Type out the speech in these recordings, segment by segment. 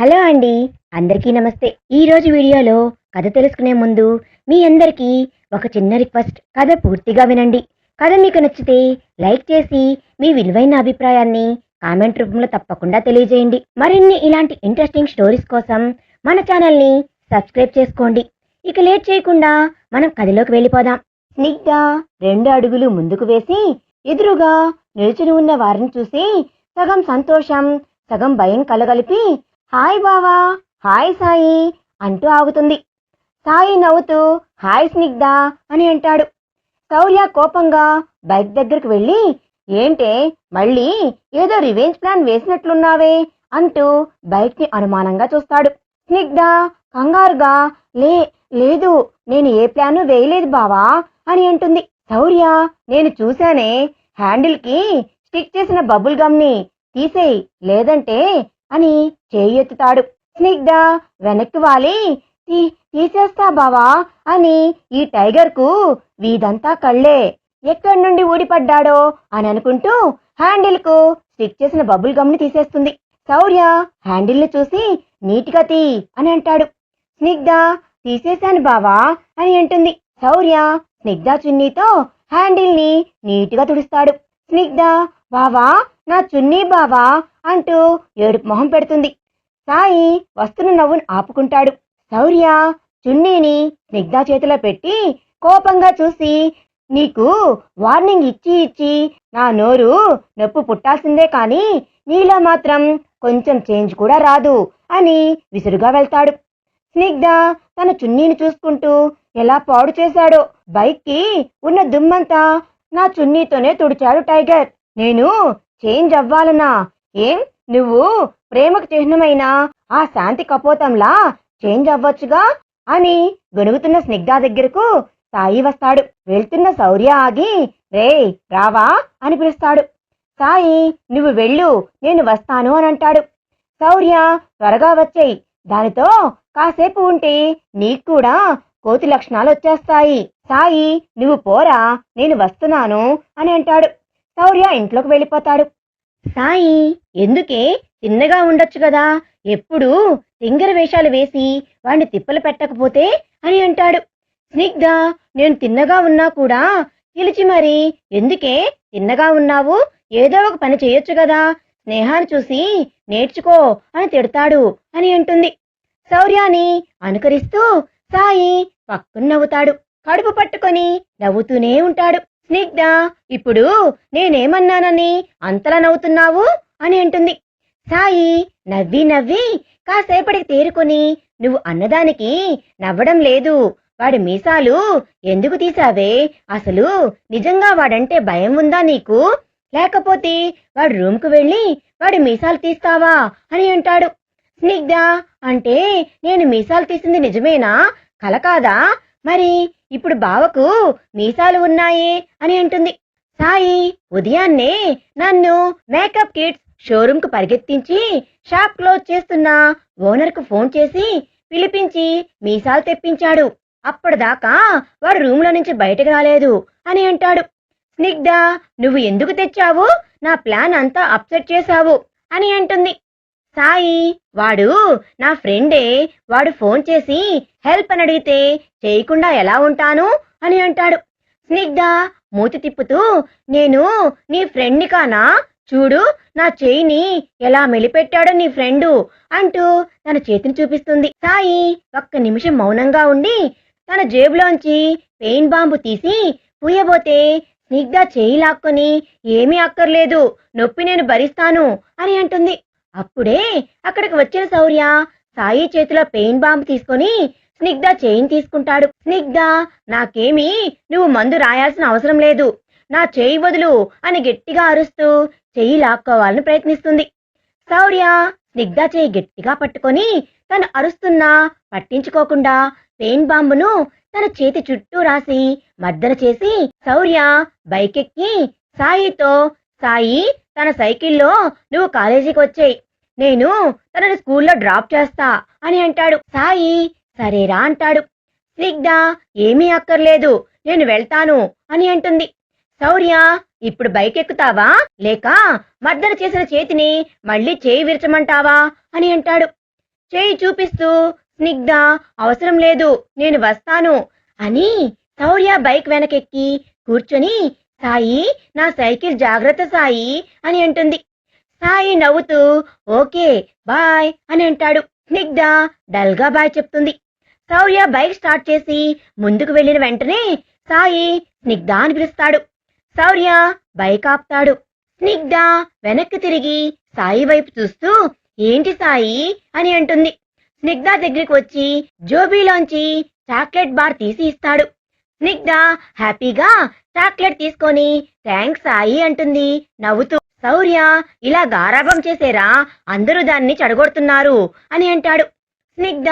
Hello అండి. అందరికీ నమస్తే. ఈరోజు వీడియోలో కథ తెలుసుకునే ముందు మీ అందరికీ ఒక చిన్న రిక్వెస్ట్. కథ పూర్తిగా వినండి. కథ మీకు నచ్చితే లైక్ చేసి మీ విలువైన అభిప్రాయాన్ని కామెంట్ రూపంలో తప్పకుండా తెలియజేయండి. మరిన్ని ఇలాంటి ఇంట్రెస్టింగ్ స్టోరీస్ కోసం మన ఛానల్ని సబ్స్క్రైబ్ చేసుకోండి. ఇక లేట్ చేయకుండా మనం కథలోకి వెళ్ళిపోదాం. స్నిగ్ధ 2 అడుగులు ముందుకు వేసి ఎదురుగా నిల్చుని ఉన్న వారిని చూసి సగం సంతోషం సగం భయం కలగలిపి హాయ్ బావా, హాయ్ సాయి అంటూ ఆగుతుంది. సాయి నవ్వుతూ హాయ్ స్నిగ్ధ అని అంటాడు. శౌర్య కోపంగా బైక్ దగ్గరకు వెళ్ళి ఏంటే మళ్ళీ ఏదో రివెంజ్ ప్లాన్ వేసినట్లున్నావే అంటూ బైక్ ని అనుమానంగా చూస్తాడు. స్నిగ్ధ కంగారుగా లేదు నేను ఏ ప్లాను వేయలేదు బావా అని అంటుంది. శౌర్య నేను చూశానే, హ్యాండిల్ కి స్టిక్ చేసిన బబుల్ గమ్ ని తీసేయ్ లేదంటే అని చేయెత్తుతాడు. స్నిగ్ధ వెనక్కి వాలి తీసేస్తా బావా అని ఈ టైగర్ కు వీధంతా కళ్ళే ఎక్కడి నుండి ఊడిపడ్డాడో అని అనుకుంటూ హ్యాండిల్ కు స్టిక్ చేసిన బబుల్ గమ్ ని తీసేస్తుంది. శౌర్య హ్యాండిల్ ని చూసి నీట్గా తీ అని అంటాడు. స్నిగ్ధ తీసేశాను బావా అని అంటుంది. శౌర్య స్నిగ్ధ చున్నీతో హ్యాండిల్ ని నీట్గా తుడుస్తాడు. స్నిగ్ధ బావా నా చున్నీ బావా అంటూ ఏడుపు మొహం పెడుతుంది. సాయి వస్తున్న నవ్వును ఆపుకుంటాడు. శౌర్య చున్నీని స్నిగ్ధ చేతిలో పెట్టి కోపంగా చూసి నీకు వార్నింగ్ ఇచ్చి నా నోరు నొప్పు పుట్టాల్సిందే కానీ నీలో మాత్రం కొంచెం చేంజ్ కూడా రాదు అని విసురుగా వెళ్తాడు. స్నిగ్ధ తన చున్నీని చూసుకుంటూ ఎలా పాడు చేశాడో, బైక్ కి ఉన్న దుమ్మంతా నా చున్నీతోనే తుడిచాడు టైగర్. నేను చేంజ్ అవ్వాలనా? ఏం నువ్వు ప్రేమకు చిహ్నమైన ఆ శాంతి కపోతంలా చేంజ్ అవ్వచ్చుగా అని గొనుగుతున్న స్నిగ్ధ దగ్గరకు సాయి వస్తాడు. వెళ్తున్న శౌర్య ఆగి రే రావా అని పిలుస్తాడు. సాయి నువ్వు వెళ్ళు నేను వస్తాను అని అంటాడు. శౌర్య త్వరగా వచ్చేయి, దానితో కాసేపు ఉంటే నీకు కూడా కోతి లక్షణాలు వచ్చేస్తాయి. సాయి నువ్వు పోరా నేను వస్తున్నాను అని అంటాడు. శౌర్య ఇంట్లోకి వెళ్ళిపోతాడు. సాయి ఎందుకే చిన్నగా ఉండొచ్చు కదా, ఎప్పుడు తింగర వేషాలు వేసి వాడిని తిప్పలు పెట్టకపోతే అని అంటాడు. స్నిగ్ధ నేను తిన్నగా ఉన్నా కూడా పిలిచి మరి ఎందుకే తిన్నగా ఉన్నావు, ఏదో ఒక పని చేయొచ్చు కదా, స్నేహాన్ని చూసి నేర్చుకో అని తిడతాడు అని అంటుంది. శౌర్యాన్ని అనుకరిస్తూ సాయి పక్కన నవ్వుతాడు. కడుపు పట్టుకొని నవ్వుతూనే ఉంటాడు. స్నిగ్ధ ఇప్పుడు నేనేమన్నానని అంతలా నవ్వుతున్నావు అని అంటుంది. సాయి నవ్వి కాసేపటికి తేరుకొని నువ్వు అన్నదానికి నవ్వడం లేదు, వాడి మీసాలు ఎందుకు తీసావే, అసలు నిజంగా వాడంటే భయం ఉందా నీకు, లేకపోతే వాడి రూమ్కు వెళ్ళి వాడి మీసాలు తీస్తావా అని అంటాడు. స్నిగ్ధ అంటే నేను మీసాలు తీసింది నిజమేనా, కల కాదా, మరి ఇప్పుడు బావకు మీసాలు ఉన్నాయే అని అంటుంది. సాయి ఉదయాన్నే నన్ను మేకప్ కిట్స్ షోరూమ్ కు పరిగెత్తించి షాప్ క్లోజ్ చేస్తున్న ఓనర్ కు ఫోన్ చేసి పిలిపించి మీసాలు తెప్పించాడు, అప్పటిదాకా వాడు రూమ్ లో నుంచి బయటకు రాలేదు అని అంటాడు. స్నిగ్ధ నువ్వు ఎందుకు తెచ్చావు, నా ప్లాన్ అంతా అప్సెట్ చేశావు అని అంటుంది. సాయి వాడు నా ఫ్రెండే, వాడు ఫోన్ చేసి హెల్ప్ అని అడిగితే చేయకుండా ఎలా ఉంటాను అని అంటాడు. స్నిగ్ధ మూతి తిప్పుతూ నేను నీ ఫ్రెండ్ని కానా, చూడు నా చేయిని ఎలా మెలిపెట్టాడో నీ ఫ్రెండు అంటూ తన చేతిని చూపిస్తుంది. సాయి ఒక్క నిమిషం మౌనంగా ఉండి తన జేబులోంచి పెయిన్ బాంబు తీసి పూయబోతే స్నిగ్ధ చేయి లాక్కొని ఏమీ అక్కర్లేదు, నొప్పి నేను భరిస్తాను అని అంటుంది. అప్పుడే అక్కడికి వచ్చిన శౌర్య సాయి చేతిలో పెయిన్ బాంబు తీసుకొని స్నిగ్ధ చేయిని తీసుకుంటాడు. స్నిగ్ధ నాకేమీ నువ్వు మందు రాయాల్సిన అవసరం లేదు, నా చేయి వదులు అని గట్టిగా అరుస్తూ చెయ్యి లాక్కోవాలని ప్రయత్నిస్తుంది. శౌర్య స్నిగ్ధ చేయి గట్టిగా పట్టుకొని తను అరుస్తున్నా పట్టించుకోకుండా పెయిన్ బాంబును తన చేతి చుట్టూ రాసి మర్దన చేసి శౌర్య బైక్ ఎక్కి సాయితో సాయి తన సైకిల్లో నువ్వు కాలేజీకి వచ్చేయి, నేను తనని స్కూల్లో డ్రాప్ చేస్తా అని అంటాడు. సాయి సరేరా అంటాడు. స్నిగ్ధ ఏమీ అక్కర్లేదు నేను వెళ్తాను అని అంటుంది. శౌర్య ఇప్పుడు బైక్ ఎక్కుతావా లేక మర్దన చేసిన చేతిని మళ్ళీ చేయి విరచమంటావా అని అంటాడు. చేయి చూపిస్తూ స్నిగ్ధ అవసరం లేదు నేను వస్తాను అని శౌర్య బైక్ వెనకెక్కి కూర్చొని సాయి నా సైకిల్ జాగ్రత్త సాయి అని అంటుంది. సాయి నవ్వుతూ ఓకే బాయ్ అని అంటాడు. స్నిగ్ధ డల్గా బాయ్ చెప్తుంది. శౌర్య బైక్ స్టార్ట్ చేసి ముందుకు వెళ్ళిన వెంటనే సాయి స్నిగ్ధ అని పిలుస్తాడు. శౌర్య బైక్ ఆపుతాడు. స్నిగ్ధ వెనక్కి తిరిగి సాయి వైపు చూస్తూ ఏంటి సాయి అని అంటుంది. స్నిగ్ధ దగ్గరికి వచ్చి జోబీలోంచి చాక్లెట్ బార్ తీసి ఇస్తాడు. స్నిగ్ధ హ్యాపీగా చాక్లెట్ తీసుకొని థ్యాంక్స్ సాయి అంటుంది నవ్వుతూ. శౌర్య ఇలా గారాబం చేసేరా అందరూ దాన్ని చెడగొడుతున్నారు అని అంటాడు. స్నిగ్ధ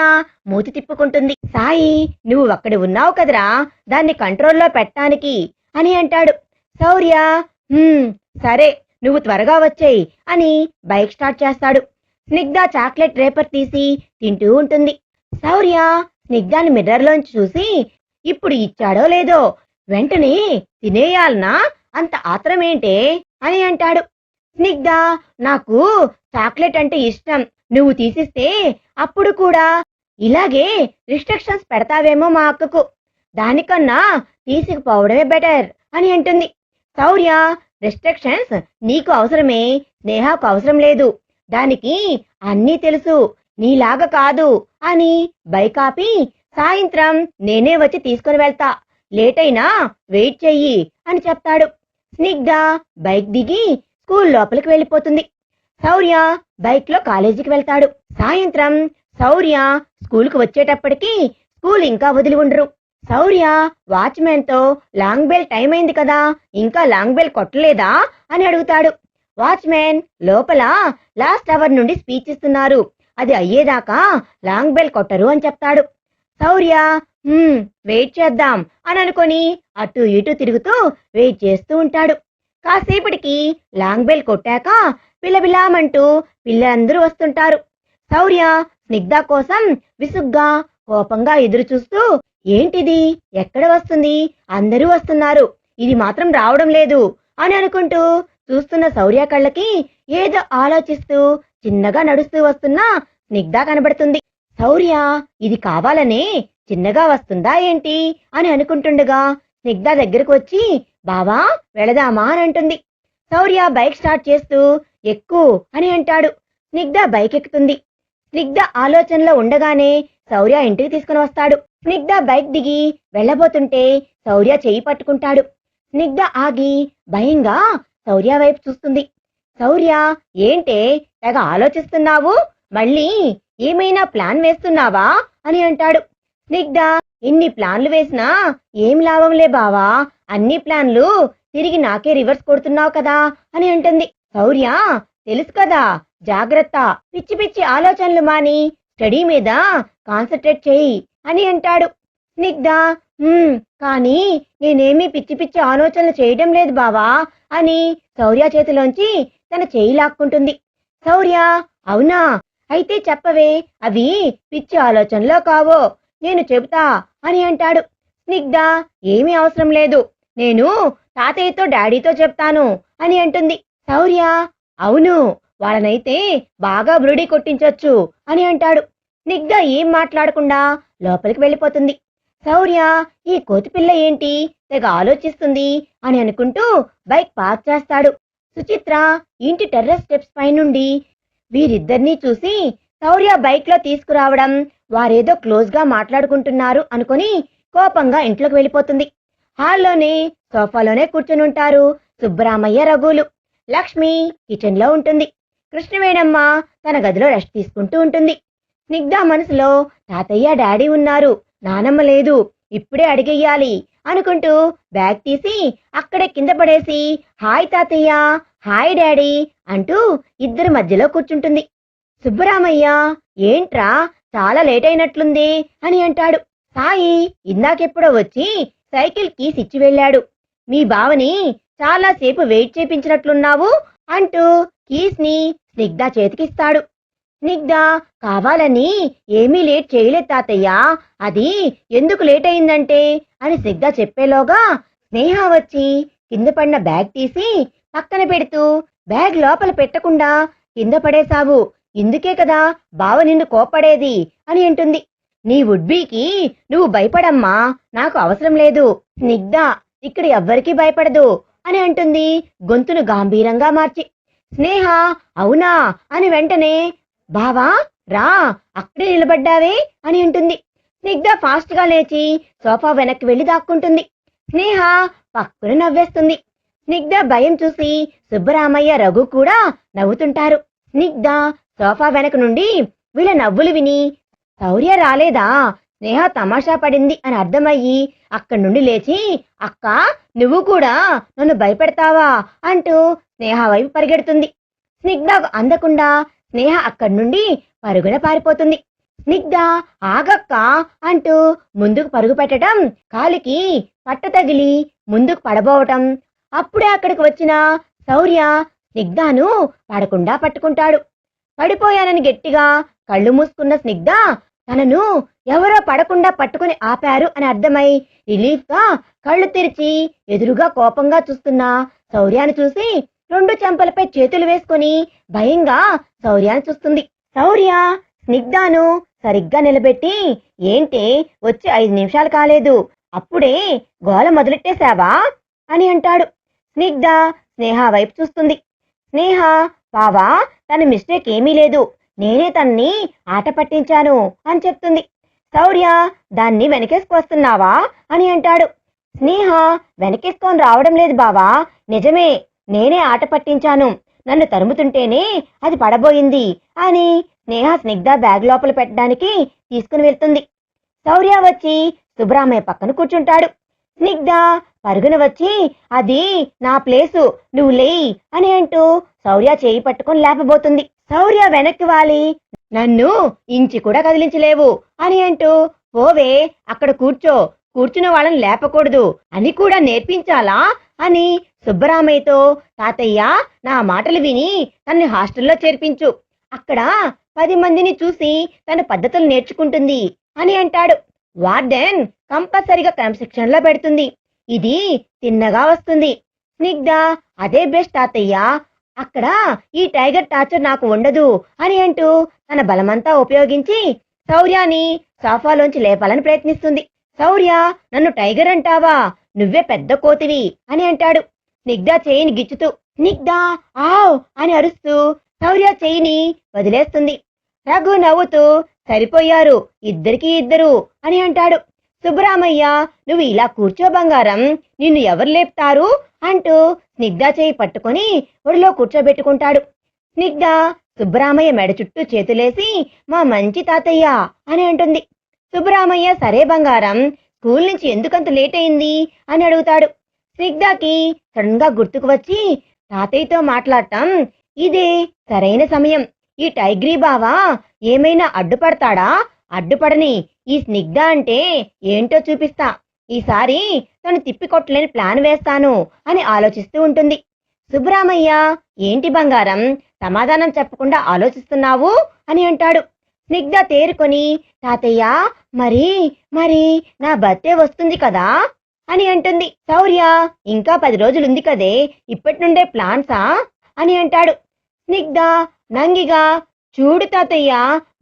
మూతి తిప్పుకుంటుంది. సాయి నువ్వు అక్కడ ఉన్నావు కదరా దాన్ని కంట్రోల్లో పెట్టడానికి అని అంటాడు. శౌర్య సరే నువ్వు త్వరగా వచ్చేయి అని బైక్ స్టార్ట్ చేస్తాడు. స్నిగ్ధ చాక్లెట్ రేపర్ తీసి తింటూ ఉంటుంది. శౌర్య స్నిగ్ధాన్ని మిర్రర్లోంచి చూసి ఇప్పుడు ఇచ్చాడో లేదో వెంటనే తినేయాలనా అంత ఆత్రమేంటే అని అంటాడు. స్నిగ్ధ నాకు చాక్లెట్ అంటే ఇష్టం నువ్వు తీసిస్తే అప్పుడు కూడా ఇలాగే రిస్ట్రిక్షన్స్ పెడతావేమో మా అక్కకు దానికన్నా తీసుకుపోవడమే బెటర్ అని అంటుంది. శౌర్య రిస్ట్రిక్షన్స్ నీకు అవసరమే స్నేహకు అవసరం లేదు దానికి అన్నీ తెలుసు నీలాగా కాదు అని బైక్ ఆపి సాయంత్రం నేనే వచ్చి తీసుకుని వెళ్తా లేట్ అయినా వెయిట్ చెయ్యి అని చెప్తాడు. స్నిగ్ధ బైక్ దిగి స్కూల్ లోపలికి వెళ్ళిపోతుంది. శౌర్య బైక్ లో కాలేజీకి వెళ్తాడు. సాయంత్రం శౌర్య స్కూల్కి వచ్చేటప్పటికి స్కూల్ ఇంకా వదిలి ఉండరు. శౌర్య వాచ్మెన్ తో లాంగ్ బెల్ టైం అయింది కదా ఇంకా లాంగ్ బెల్ కొట్టలేదా అని అడుగుతాడు. వాచ్మెన్ లోపల లాస్ట్ అవర్ నుండి స్పీచ్ ఇస్తున్నారు అది అయ్యేదాకా లాంగ్ బెల్ కొట్టరు అని చెప్తాడు. శౌర్య వెయిట్ చేద్దాం అని అనుకొని అటు ఇటు తిరుగుతూ వెయిట్ చేస్తూ ఉంటాడు. కాసేపటికి లాంగ్ బెల్ కొట్టాక పిల్లబిలామంటూ పిల్లలందరూ వస్తుంటారు. శౌర్య స్నిగ్ధ కోసం విసుగ్గా కోపంగా ఎదురు చూస్తూ ఏంటిది ఎక్కడ వస్తుంది అందరూ వస్తున్నారు ఇది మాత్రం రావడం లేదు అని అనుకుంటూ చూస్తున్న శౌర్య కళ్ళకి ఏదో ఆలోచిస్తూ చిన్నగా నడుస్తూ వస్తున్న స్నిగ్ధ కనబడుతుంది. శౌర్య ఇది కావాలనే చిన్నగా వస్తుందా ఏంటి అని అనుకుంటుండగా స్నిగ్ధ దగ్గరకు వచ్చి బావా వెళదామా అని అంటుంది. శౌర్య బైక్ స్టార్ట్ చేస్తూ ఎక్కు అని అంటాడు. స్నిగ్ధ బైక్ ఎక్కుతుంది. స్నిగ్ధ ఆలోచనలో ఉండగానే శౌర్య ఇంటికి తీసుకుని వస్తాడు. స్నిగ్ధ బైక్ దిగి వెళ్ళబోతుంటే శౌర్య చెయ్యి పట్టుకుంటాడు. స్నిగ్ధ ఆగి భయంగా శౌర్య వైపు చూస్తుంది. శౌర్య ఏంటే తెగ ఆలోచిస్తున్నావు మళ్ళీ ఏమైనా ప్లాన్ వేస్తున్నావా అని అంటాడు. స్నిగ్ధ ఇన్ని ప్లాన్లు వేసినా ఏం లాభంలే బావా అన్ని ప్లాన్లు తిరిగి నాకే రివర్స్ కొడుతున్నావు కదా అని అంటుంది. శౌర్య తెలుసు కదా జాగ్రత్త పిచ్చి పిచ్చి ఆలోచనలు మాని స్టడీ మీద కాన్సన్ట్రేట్ చెయ్యి అని అంటాడు. స్నిగ్ధ కానీ నేనేమీ పిచ్చి పిచ్చి ఆలోచనలు చేయడం లేదు బావా అని శౌర్య చేతిలోంచి తన చేయి లాక్కుంటుంది. శౌర్య అవునా అయితే చెప్పవే అవి పిచ్చి ఆలోచనలో కావో నేను చెబుతా అని అంటాడు. స్నిగ్ధ ఏమీ అవసరం లేదు నేను తాతయ్యతో డాడీతో చెప్తాను అని అంటుంది. శౌర్య అవును వాళ్ళనైతే బాగా బురుడి కొట్టించొచ్చు అని అంటాడు. స్నిగ్ధ ఏం మాట్లాడకుండా లోపలికి వెళ్ళిపోతుంది. శౌర్య ఈ కోతిపిల్ల ఏంటి తెగ ఆలోచిస్తుంది అని అనుకుంటూ బైక్ పార్క్ చేస్తాడు. సుచిత్ర ఇంటి టెర్రస్ స్టెప్స్ పై నుండి వీరిద్దరినీ చూసి శౌర్య బైక్ లో తీసుకురావడం వారేదో క్లోజ్ గా మాట్లాడుకుంటున్నారు అనుకుని కోపంగా ఇంట్లోకి వెళ్ళిపోతుంది. హాల్లోనే సోఫాలోనే కూర్చుని ఉంటారు సుబ్బరామయ్య రఘులు. లక్ష్మి కిచెన్ లో ఉంటుంది. కృష్ణవేణమ్మ తన గదిలో రెస్ట్ తీసుకుంటూ ఉంటుంది. స్నిగ్ధ మనసులో తాతయ్య డాడీ ఉన్నారు నానమ్మ లేదు ఇప్పుడే అడిగేయాలి అనుకుంటూ బ్యాగ్ తీసి అక్కడే కింద పడేసి హాయ్ తాతయ్య హాయ్ డాడీ అంటూ ఇద్దరి మధ్యలో కూర్చుంటుంది. సుబ్బరామయ్య ఏంట్రా చాలా లేట్ అయినట్లుంది అని అంటాడు. సాయి ఇందాకెప్పుడో వచ్చి సైకిల్ కీస్ ఇచ్చి వెళ్ళాడు మీ బావని చాలాసేపు వెయిట్ చేపించినట్లున్నావు అంటూ కీస్ ని స్నిగ్ధ చేతికిస్తాడు. స్నిగ్ధ కావాలని ఏమీ లేట్ చేయలేదు తాతయ్య అది ఎందుకు లేట్ అయిందంటే అని స్నిగ్ధ చెప్పేలోగా స్నేహ వచ్చి కింద పడిన బ్యాగ్ తీసి పక్కన పెడుతూ బ్యాగ్ లోపల పెట్టకుండా కింద పడేశావు ఇందుకే కదా బావ నిన్ను కోప్పడేది అని అంటుంది. నీ వుడ్బీకి నువ్వు భయపడమ్మా, నాకు అవసరం లేదు. స్నిగ్ధ ఇక్కడ ఎవ్వరికీ భయపడదు అని అంటుంది గొంతును గాంభీరంగా మార్చి. స్నేహ అవునా అని వెంటనే బావా రా, అక్కడే నిలబడ్డావే అని అంటుంది. స్నిగ్ధ ఫాస్ట్ గా లేచి సోఫా వెనక్కి వెళ్లి దాక్కుంటుంది. స్నేహ పక్కున నవ్వేస్తుంది. స్నిగ్ధ భయం చూసి సుబ్బరామయ్య, రఘు కూడా నవ్వుతుంటారు. స్నిగ్ధ సోఫా వెనక నుండి వీళ్ళ నవ్వులు విని శౌర్య రాలేదా, స్నేహ తమాషా పడింది అని అర్థమయ్యి అక్కడి నుండి లేచి అక్క నువ్వు కూడా నన్ను భయపెడతావా అంటూ స్నేహ వైపు పరిగెడుతుంది. స్నిగ్ధ అందకుండా స్నేహ అక్కడి నుండి పరుగున పారిపోతుంది. స్నిగ్ధ ఆగక్క అంటూ ముందుకు పరుగు పెట్టడం కాలికి పట్ట తగిలి ముందుకు పడబోవటం. అప్పుడే అక్కడికి వచ్చిన శౌర్య స్నిగ్ధను పడకుండా పట్టుకుంటాడు. పడిపోయానని గట్టిగా కళ్ళు మూసుకున్న స్నిగ్ధ తనను ఎవరో పడకుండా పట్టుకుని ఆపారు అని అర్థమై రిలీఫ్ గా కళ్ళు తెరిచి ఎదురుగా కోపంగా చూస్తున్న శౌర్యాన్ని చూసి రెండు చెంపలపై చేతులు వేసుకుని భయంగా శౌర్యాన్ని చూస్తుంది. శౌర్య స్నిగ్ధను సరిగ్గా నిలబెట్టి ఏంటి వచ్చి 5 నిమిషాలు కాలేదు, అప్పుడే గోల మొదలెట్టేశావా అని అంటాడు. స్నిగ్ధ స్నేహ వైపు చూస్తుంది. స్నేహ బావా తన మిస్టేక్ ఏమీ లేదు, నేనే తన్ని ఆట పట్టించాను అని చెప్తుంది. శౌర్య దాన్ని వెనకేసుకొస్తున్నావా అని అంటాడు. స్నేహ వెనకేసుకొని రావడం లేదు బావా, నిజమే నేనే ఆట పట్టించాను, నన్ను తరుముతుంటేనే అది పడబోయింది అని స్నేహ స్నిగ్ధ బ్యాగ్ లోపల పెట్టడానికి తీసుకుని వెళ్తుంది. శౌర్య వచ్చి సుబ్బరామయ్య పక్కన కూర్చుంటాడు. స్నిగ్ధ పరుగున వచ్చి అది నా ప్లేసు, నువ్వు లేయి అని అంటూ శౌర్య చేయి పట్టుకొని లేపబోతుంది. శౌర్య వెనక్కి వాలి నన్ను ఇంచి కూడా కదిలించలేవు అని అంటూ పోవే అక్కడ కూర్చో, కూర్చున్న వాళ్ళని లేపకూడదు అని కూడా నేర్పించాలా అని సుబ్బరామయ్యతో తాతయ్య నా మాటలు విని తనని హాస్టల్లో చేర్పించు, అక్కడ 10 మందిని చూసి తన పద్ధతులు నేర్చుకుంటుంది అని అంటాడు. వార్డెన్ కంపల్సరిగా క్రమశిక్షణలో పెడుతుంది, ఇది తిన్నగా వస్తుంది. స్నిగ్ధ అదే బెస్ట్ తాతయ్య, అక్కడ ఈ టైగర్ టార్చర్ నాకు ఉండదు అని అంటూ తన బలమంతా ఉపయోగించి శౌర్యాని సోఫాలోంచి లేపాలని ప్రయత్నిస్తుంది. శౌర్య నన్ను టైగర్ అంటావా, నువ్వే పెద్ద కోతివి అని అంటాడు. స్నిగ్ధ చేయిని గిచ్చుతూ స్నిగ్ధ ఆవ్ అని అరుస్తూ శౌర్య చేయిని వదిలేస్తుంది. రఘు నవ్వుతూ సరిపోయారు ఇద్దరికి ఇద్దరు అని అంటాడు. సుబ్బరామయ్య నువ్వు ఇలా కూర్చో బంగారం, నిన్ను ఎవరు లేపుతారు అంటూ స్నిగ్ధ చేయి పట్టుకొని ఒడిలో కూర్చోబెట్టుకుంటాడు. స్నిగ్ధ సుబ్బరామయ్య మెడ చుట్టూ చేతులేసి మా మంచి తాతయ్య అని అంటుంది. సుబ్బరామయ్య సరే బంగారం, స్కూల్ నుంచి ఎందుకంత లేట్ అయింది అని అడుగుతాడు. స్నిగ్ధకి సడన్ గా గుర్తుకు వచ్చి తాతయ్యతో మాట్లాడటం ఇదే సరైన సమయం, ఈ టైగ్రీ బావా ఏమైనా అడ్డుపడతాడా, అడ్డుపడని ఈ స్నిగ్ధ అంటే ఏంటో చూపిస్తా, ఈసారి తను తిప్పికొట్టలేని ప్లాన్ వేస్తాను అని ఆలోచిస్తూ ఉంటుంది. సుబ్బరామయ్య ఏంటి బంగారం సమాధానం చెప్పకుండా ఆలోచిస్తున్నావు అని అంటాడు. స్నిగ్ధ తేరుకొని తాతయ్య మరి మరి నా బర్త్డే వస్తుంది కదా అని అంటుంది. శౌర్య ఇంకా 10 రోజులుంది కదే, ఇప్పటి నుండే ప్లాన్సా అని అంటాడు. స్నిగ్ధ నంగిగా చూడు తాతయ్య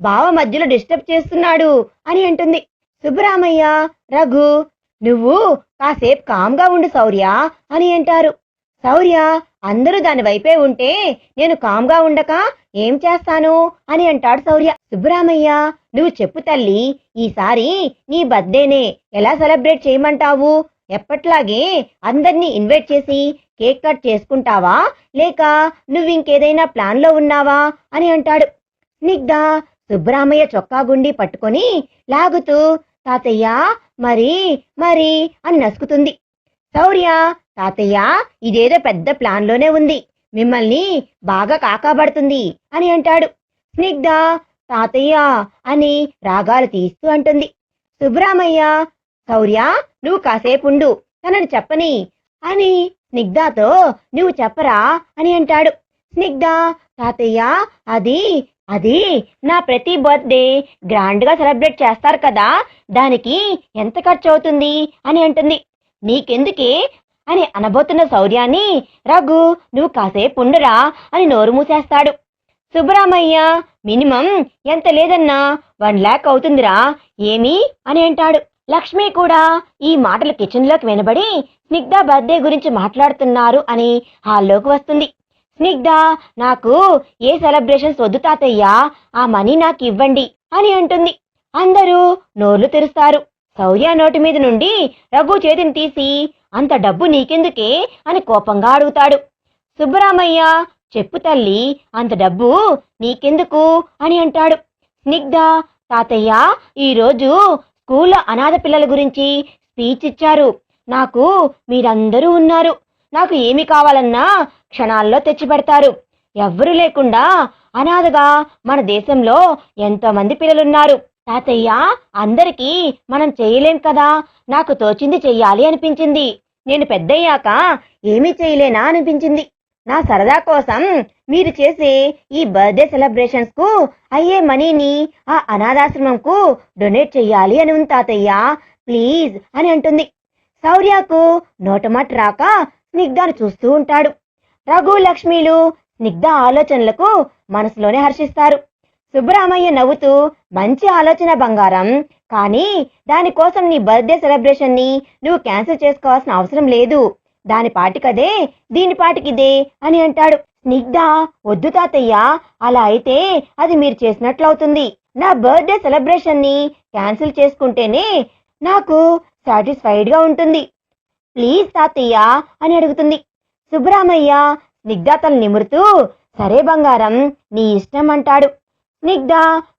బావ మధ్యలో డిస్టర్బ్ చేస్తున్నాడు అని అంటుంది. సుబ్బరామయ్య రఘు నువ్వు కాసేపు కామ్గా ఉండు శౌర్య అని అంటారు. శౌర్య అందరూ దాని వైపే ఉంటే నేను కామ్గా ఉండక ఏం చేస్తాను అని అంటాడు శౌర్య. సుబ్బరామయ్య నువ్వు చెప్పు తల్లి, ఈసారి నీ బర్త్డేనే ఎలా సెలబ్రేట్ చేయమంటావు, ఎప్పట్లాగే అందరినీ ఇన్వైట్ చేసి కేక్ కట్ చేసుకుంటావా లేక నువ్వు ఇంకేదైనా ప్లాన్ లో ఉన్నావా అని అంటాడు. స్నిగ్ధ సుబ్బరామయ్య చొక్కా గుండి పట్టుకొని లాగుతూ తాతయ్య మరి మరి అని నసుకుతుంది. శౌర్య తాతయ్య ఇదేదో పెద్ద ప్లాన్ లోనే ఉంది, మిమ్మల్ని బాగా కాకాబడుతుంది అని అంటాడు. స్నిగ్ధ తాతయ్య అని రాగాలు తీస్తూ అంటుంది. సుబ్బరామయ్య శౌర్య నువ్వు కాసేపు ఉండు, తనని చెప్పని అని స్నిగ్ధతో నువ్వు చెప్పరా అని అంటాడు. స్నిగ్ధ తాతయ్య అది అది నా ప్రతి బర్త్డే గ్రాండ్ గా సెలబ్రేట్ చేస్తారు కదా, దానికి ఎంత ఖర్చు అవుతుంది అని అంటుంది. నీకెందుకే అని అనబోతున్న శౌర్యాన్ని రఘు నువ్వు కాసేపు ఉండురా అని నోరు మూసేస్తాడు. సుబ్బరామయ్య మినిమం ఎంత లేదన్నా 1 lakh అవుతుందిరా, ఏమి అని అంటాడు. లక్ష్మి కూడా ఈ మాటలు కిచెన్లోకి వినబడి స్నిగ్ధ బర్త్డే గురించి మాట్లాడుతున్నారు అని హాల్లోకి వస్తుంది. స్నిగ్ధ, నాకు ఏ సెలబ్రేషన్స్ వద్దు తాతయ్య, ఆ మనీ నాకు ఇవ్వండి అని అంటుంది. అందరూ నోర్లు తెరుస్తారు. శౌర్య నోటి మీద నుండి రఘు చేతిని తీసి, అంత డబ్బు నీకెందుకే అని కోపంగా అడుగుతాడు. సుబ్బరామయ్య, చెప్పు తల్లి, అంత డబ్బు నీకెందుకు అని అంటాడు. స్నిగ్ధ, తాతయ్య ఈరోజు స్కూల్లో అనాథ పిల్లల గురించి స్పీచ్ ఇచ్చారు. నాకు మీరందరూ ఉన్నారు. నాకు ఏమి కావాలన్నా క్షణాల్లో తెచ్చిపెడతారు. ఎవ్వరూ లేకుండా అనాథగా మన దేశంలో ఎంతో మంది పిల్లలున్నారు. తాతయ్య, అందరికీ మనం చేయలేం కదా, నాకు తోచింది చెయ్యాలి అనిపించింది. నేను పెద్దయ్యాక ఏమీ చేయలేనా అనిపించింది. నా సరదా కోసం మీరు చేసే ఈ బర్త్డే సెలబ్రేషన్స్ కు అయ్యే మనీని ఆ అనాథాశ్రమంకు డొనేట్ చెయ్యాలి అని ఉంది తాతయ్య, ప్లీజ్ అని అంటుంది. శౌర్యకు నోటమాట రాక స్నిగ్ధను చూస్తూ ఉంటాడు. రఘు, లక్ష్మిలు స్నిగ్ధ ఆలోచనలకు మనసులోనే హర్షిస్తారు. సుబ్బరామయ్య నవ్వుతూ, మంచి ఆలోచన బంగారం, కానీ దానికోసం నీ బర్త్డే సెలబ్రేషన్ ని నువ్వు క్యాన్సిల్ చేసుకోవాల్సిన అవసరం లేదు. దాని పాటికదే, దీని పాటికిదే అని అంటాడు. స్నిగ్ధ, వద్దు తాతయ్య, అలా అయితే అది మీరు చేసినట్లవుతుంది. నా బర్త్డే సెలబ్రేషన్ ని క్యాన్సిల్ చేసుకుంటేనే నాకు సాటిస్ఫైడ్ గా ఉంటుంది. ప్లీజ్ తాతయ్య అని అడుగుతుంది. సుబ్బరామయ్య స్నిగ్ధ తల నిమురుతూ, సరే బంగారం, నీ ఇష్టం అంటాడు. స్నిగ్ధ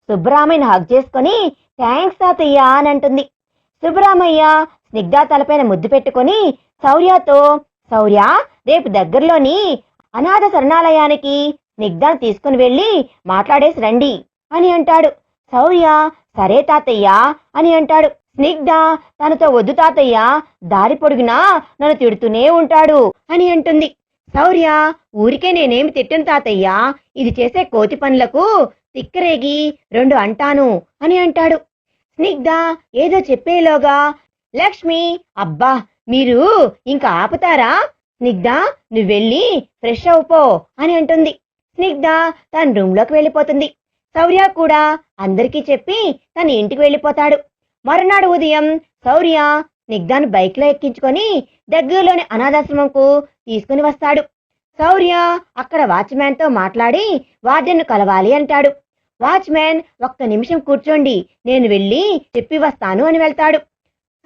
సుబ్బరామయ్యని హగ్ చేసుకొని, థ్యాంక్స్ తాతయ్య అని అంటుంది. సుబ్బరామయ్య స్నిగ్ధ తలపైన ముద్దు పెట్టుకొని శౌర్యతో, శౌర్య, రేపు దగ్గరలోని అనాథ శరణాలయానికి స్నిగ్ధను తీసుకుని వెళ్ళి మాట్లాడేసి రండి అని అంటాడు. శౌర్య, సరే తాతయ్య అని అంటాడు. స్నిగ్ధ తనతో, వద్దు తాతయ్య, దారి పొడిగినా నన్ను తిడుతూనే ఉంటాడు అని అంటుంది. శౌర్య, ఊరికే నేనేమి తిట్టను తాతయ్య, ఇది చేసే కోతి పనులకు తిక్కరేగి 2 అంటాను అని అంటాడు. స్నిగ్ధ ఏదో చెప్పేలోగా లక్ష్మి, అబ్బా మీరు ఇంకా ఆపుతారా, స్నిగ్ధ నువ్వెళ్ళి ఫ్రెష్ అవుపో అని అంటుంది. స్నిగ్ధ తన రూమ్లోకి వెళ్ళిపోతుంది. శౌర్య కూడా అందరికీ చెప్పి తన ఇంటికి వెళ్ళిపోతాడు. మరునాడు ఉదయం శౌర్య స్నిగ్ధను బైక్లో ఎక్కించుకొని దగ్గరలోని అనాథాశ్రమంకు తీసుకుని వస్తాడు. శౌర్య అక్కడ వాచ్మ్యాన్తో మాట్లాడి వార్డెన్ను కలవాలి అంటాడు. వాచ్మ్యాన్, ఒక్క నిమిషం కూర్చోండి, నేను వెళ్ళి చెప్పి వస్తాను అని వెళ్తాడు.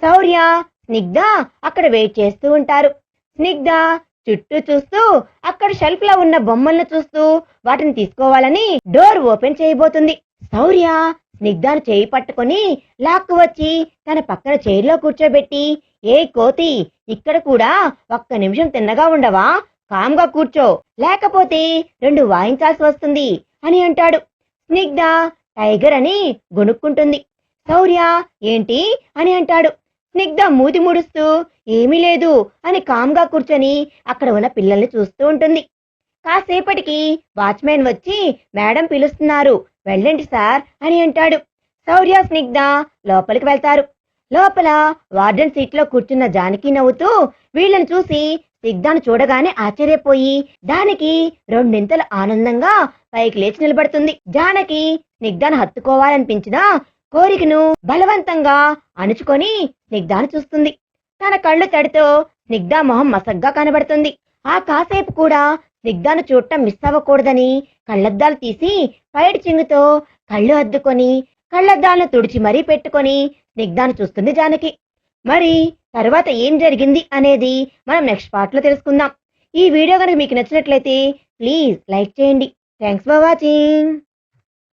శౌర్య, స్నిగ్ధ అక్కడ వెయిట్ చేస్తూ ఉంటారు. స్నిగ్ధ చుట్టూ చూస్తూ అక్కడ షెల్ఫ్ లో ఉన్న బొమ్మలను చూస్తూ వాటిని తీసుకోవాలని డోర్ ఓపెన్ చేయబోతుంది. శౌర్య స్నిగ్ధను చేయి పట్టుకొని లాక్కు వచ్చి తన పక్కన చైర్లో కూర్చోబెట్టి, ఏ కోతి, ఇక్కడ కూడా ఒక్క నిమిషం తిన్నగా ఉండవా, కామ్గా కూర్చో, లేకపోతే 2 వాయించాల్సి వస్తుంది అని అంటాడు. స్నిగ్ధ టైగర్ అని గొనుక్కుంటుంది. శౌర్య, ఏంటి అని అంటాడు. స్నిగ్ధ మూతి ముడుస్తూ, ఏమీ లేదు అని కామ్గా కూర్చొని అక్కడ ఉన్న పిల్లల్ని చూస్తూ ఉంటుంది. కాసేపటికి వాచ్మెన్ వచ్చి, మేడం పిలుస్తున్నారు, వెళ్ళండి సార్ అని అంటాడు. శౌర్య, స్నిగ్ధ లోపలికి వెళ్తారు. లోపల వార్డెన్ సీట్లో కూర్చున్న జానకి నవ్వుతూ వీళ్ళని చూసి స్నిగ్ధను చూడగానే ఆశ్చర్యపోయి దానికి 2 ఆనందంగా పైకి లేచి నిలబడుతుంది. జానకి స్నిగ్ధను హత్తుకోవాలనిపించినా కోరికను బలవంతంగా అణుచుకొని స్నిగ్ధను చూస్తుంది. తన కళ్ళు తడితో స్నిగ్ధ మొహం మసగ్గా కనబడుతుంది. ఆ కాసేపు కూడా స్నిగ్ధను చూడటం మిస్ అవ్వకూడదని కళ్ళద్దాలు తీసి పైడి చింగుతో కళ్ళు అద్దుకొని కళ్ళద్దాలను తుడిచి మరీ పెట్టుకొని స్నిగ్ధను చూస్తుంది జానకి. మరి తర్వాత ఏం జరిగింది అనేది మనం నెక్స్ట్ పార్ట్ లో తెలుసుకుందాం. ఈ వీడియో కనుక మీకు నచ్చినట్లయితే ప్లీజ్ లైక్ చేయండి. Thanks for watching.